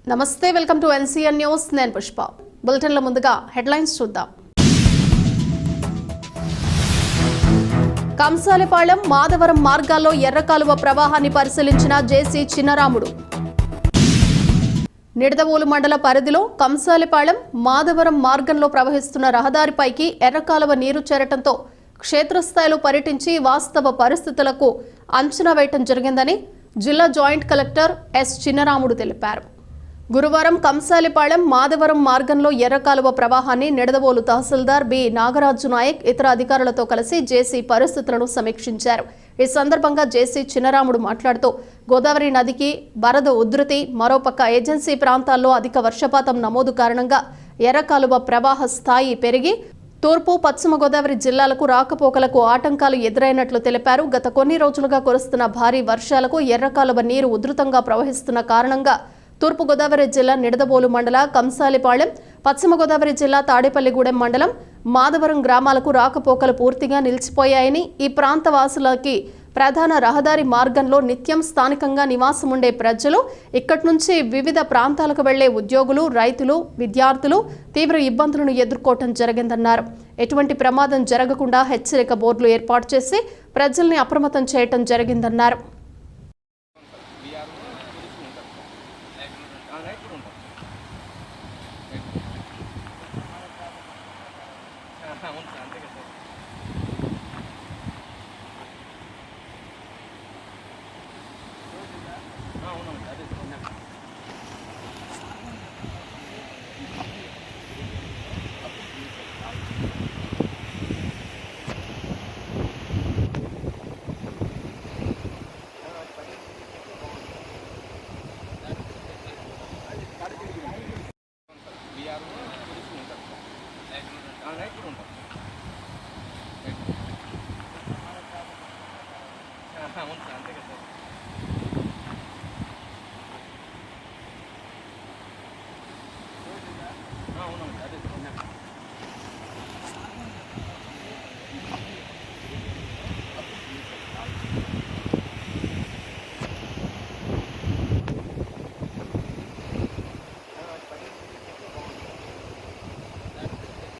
నమస్తే, welcome to NCN news. నేను పుష్ప. బులెటిన్ల ముందుగా హెడ్లైన్స్ చూద్దాం. కంసాలపాలెం మాధవరం మార్గాల్లో ఎర్రకాలువ ప్రవాహాన్ని పరిశీలించిన జేసీ చిన్నరాముడు. నిడదవోలు మండల పరిధిలో కంసాలపాలెం మాధవరం మార్గంలో ప్రవహిస్తున్న రహదారిపైకి ఎర్రకాలువ నీరు చేరటంతో క్షేత్రస్థాయిలో పర్యటించి వాస్తవ పరిస్థితులకు అంచనా వేయటం జరిగిందని జిల్లా జాయింట్ కలెక్టర్ ఎస్ చిన్నరాముడు తెలిపారు. గురువారం కంసాలిపాలెం మాధవరం మార్గంలో ఎర్రకాలువ ప్రవాహాన్ని నిడదవోలు తహసీల్దార్ బి నాగరాజు నాయక్ ఇతర అధికారులతో కలిసి జేసీ పరిస్థితులను సమీక్షించారు. ఈ సందర్భంగా జేసీ చిన్నరాముడు మాట్లాడుతూ గోదావరి నదికి వరద ఉధృతి, మరోపక్క ఏజెన్సీ ప్రాంతాల్లో అధిక వర్షపాతం నమోదు కారణంగా ఎర్రకాలువ ప్రవాహ స్థాయి పెరిగి తూర్పు, పశ్చిమ గోదావరి జిల్లాలకు రాకపోకలకు ఆటంకాలు ఎదురైనట్లు తెలిపారు. గత కొన్ని రోజులుగా కురుస్తున్న భారీ వర్షాలకు ఎర్రకాలువ నీరు ఉధృతంగా ప్రవహిస్తున్న కారణంగా తూర్పు గోదావరి జిల్లా నిడదవోలు మండల కంసాలిపాలెం, పశ్చిమ గోదావరి జిల్లా తాడేపల్లిగూడెం మండలం మాధవరం గ్రామాలకు రాకపోకలు పూర్తిగా నిలిచిపోయాయని, ఈ ప్రాంత వాసులకి ప్రధాన రహదారి మార్గంలో నిత్యం స్థానికంగా నివాసం ఉండే ప్రజలు, ఇక్కడి నుంచి వివిధ ప్రాంతాలకు వెళ్లే ఉద్యోగులు, రైతులు, విద్యార్థులు తీవ్ర ఇబ్బందులను ఎదుర్కోవటం జరిగిందన్నారు. ఎటువంటి ప్రమాదం జరగకుండా హెచ్చరిక బోర్డులు ఏర్పాటు చేసి ప్రజల్ని అప్రమత్తం చేయటం జరిగిందన్నారు. అవును